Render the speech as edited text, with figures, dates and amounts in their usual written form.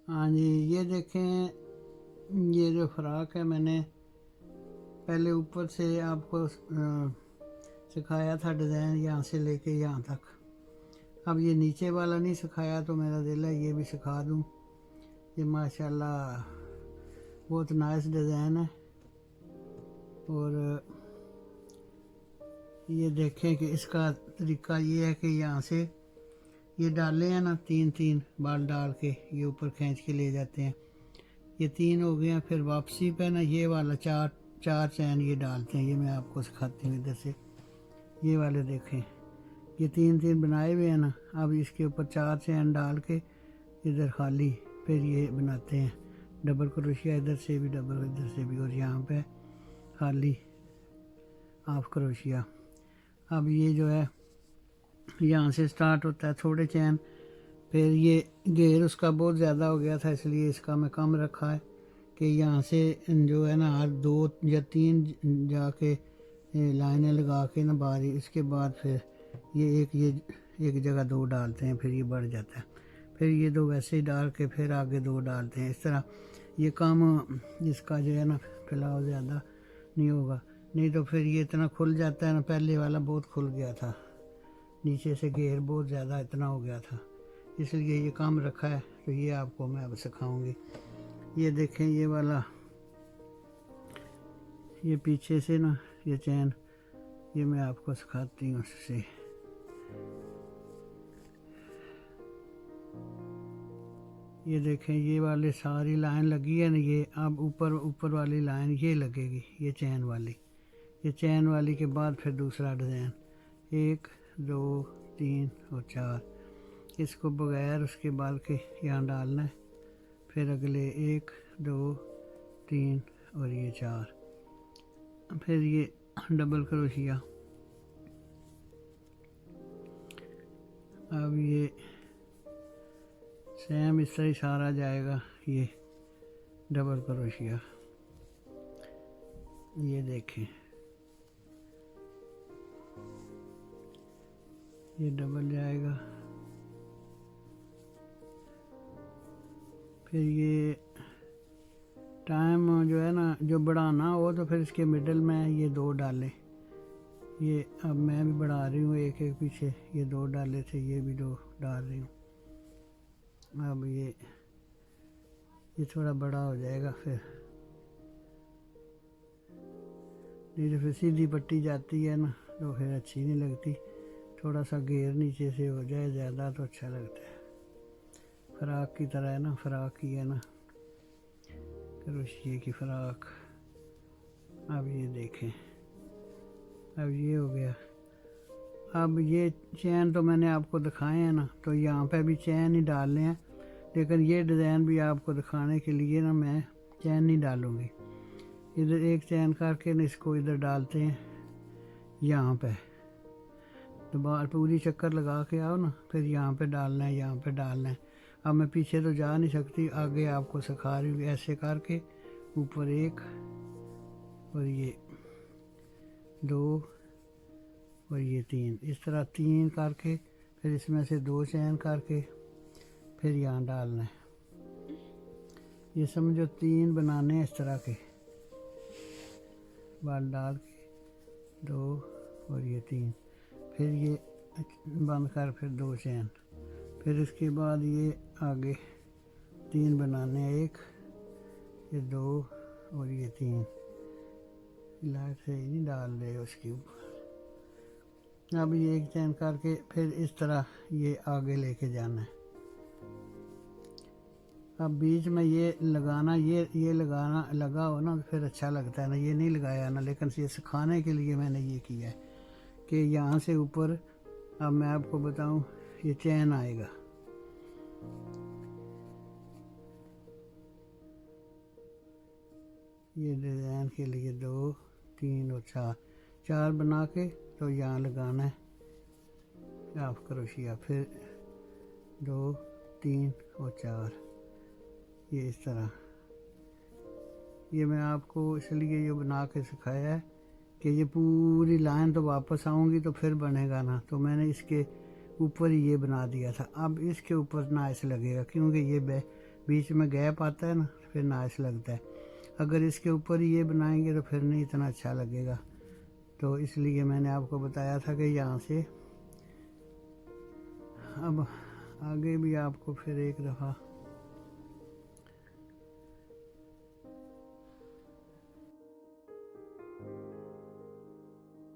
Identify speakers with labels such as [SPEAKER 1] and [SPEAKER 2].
[SPEAKER 1] हाँ जी, ये देखें, ये जो फ़्राक है मैंने पहले ऊपर से आपको सिखाया था डिज़ाइन, यहाँ से लेके यहाँ तक। अब ये नीचे वाला नहीं सिखाया तो मेरा दिल है ये भी सिखा दूँ। ये माशाल्लाह बहुत नाइस डिज़ाइन है। और ये देखें कि इसका तरीका ये है कि यहाँ से ये डाले हैं ना, तीन तीन बाल डाल के ये ऊपर खींच के ले जाते हैं। ये तीन हो गए हैं। फिर वापसी पे ना ये वाला चार चार चैन ये डालते हैं। ये मैं आपको सिखाती हूँ इधर से। ये वाले देखें, ये तीन तीन बनाए हुए हैं ना। अब इसके ऊपर चार चैन डाल के इधर खाली फिर ये बनाते हैं डबल क्रोशिया, इधर से भी डबल, इधर से भी, और यहाँ पे खाली हाफ क्रोशिया। अब ये जो है यहाँ से स्टार्ट होता है थोड़े चैन, फिर ये घेर उसका बहुत ज़्यादा हो गया था इसलिए इसका मैं कम रखा है कि यहाँ से जो है ना हर दो या तीन जाके लाइनें लगा के ना बारी, इसके बाद फिर ये एक जगह दो डालते हैं, फिर ये बढ़ जाता है। फिर ये दो वैसे ही डाल के फिर आगे दो डालते हैं। इस तरह ये काम इसका जो है ना फिलहाल ज़्यादा नहीं होगा, नहीं तो फिर ये इतना खुल जाता है ना। पहले वाला बहुत खुल गया था, नीचे से घेर बहुत ज़्यादा इतना हो गया था, इसलिए ये काम रखा है। तो ये आपको मैं अब सिखाऊंगी। ये देखें, ये वाला, ये पीछे से ना ये चैन, ये मैं आपको सिखाती हूँ उससे। ये देखें, ये वाले सारी लाइन लगी है ना, ये अब ऊपर ऊपर वाली लाइन ये लगेगी, ये चैन वाली। ये चैन वाली के बाद फिर दूसरा डिज़ाइन, एक दो तीन और चार। इसको बगैर उसके बाद के यहाँ डालना है। फिर अगले एक दो तीन और ये चार, फिर ये डबल क्रोशिया। अब ये सेम इस तरह सारा जाएगा, ये डबल क्रोशिया। ये देखें, ये डबल जाएगा। फिर ये टाइम जो है ना, जो बढ़ाना हो तो फिर इसके मिडल में ये दो डालें। ये अब मैं भी बढ़ा रही हूँ, एक एक पीछे ये दो डाले थे, ये भी दो डाल रही हूँ। अब ये थोड़ा बड़ा हो जाएगा, फिर नहीं तो फिर सीधी पट्टी जाती है ना तो फिर अच्छी नहीं लगती। थोड़ा सा घेर नीचे से हो जाए ज़्यादा तो अच्छा लगता है। फ़्राक की तरह है ना, फ़्राक ही है ना, क्रोशिये की फ़्राक। अब ये देखें, अब ये हो गया। अब ये चैन तो मैंने आपको दिखाए हैं ना, तो यहाँ पे भी चैन ही डालने हैं, लेकिन ये डिज़ाइन भी आपको दिखाने के लिए ना मैं चैन नहीं डालूँगी। इधर एक चैन करके ना इसको इधर डालते हैं यहाँ पे, दोबारा पूरी चक्कर लगा के आओ ना, फिर यहाँ पे डालना है, यहाँ पे डालना है। अब मैं पीछे तो जा नहीं सकती, आगे आपको सिखा रही हूँ। ऐसे करके ऊपर एक और ये दो और ये तीन, इस तरह तीन करके फिर इसमें से दो चैन करके फिर यहाँ डालना है। ये समझो तीन बनाने हैं इस तरह के बाल डाल के, दो और ये तीन, फिर ये बंद कर फिर दो चैन, फिर इसके बाद ये आगे तीन बनाने हैं, एक ये दो और ये तीन। लाइट से ही नहीं डाल रहे उसके ऊपर। अब ये एक चैन करके फिर इस तरह ये आगे लेके जाना है। अब बीच में ये लगाना, ये लगाना लगा हो ना फिर अच्छा लगता है ना, ये नहीं लगाया ना, लेकिन ये सिखाने के लिए मैंने ये किया है कि यहाँ से ऊपर, अब मैं आपको बताऊँ, ये चैन आएगा। ये डिज़ाइन के लिए दो तीन और चार, चार बना के तो यहाँ लगाना है हाफ क्रोशिया, फिर दो तीन और चार, ये इस तरह। ये मैं आपको इसलिए ये बना के सिखाया है कि ये पूरी लाइन तो वापस आऊँगी तो फिर बनेगा ना, तो मैंने इसके ऊपर ही ये बना दिया था। अब इसके ऊपर ना ऐसे लगेगा क्योंकि ये बीच में गैप आता है ना, फिर नाइस लगता है। अगर इसके ऊपर ही ये बनाएंगे तो फिर नहीं इतना अच्छा लगेगा। तो इसलिए मैंने आपको बताया था कि यहाँ से अब आगे भी आपको फिर एक दफ़ा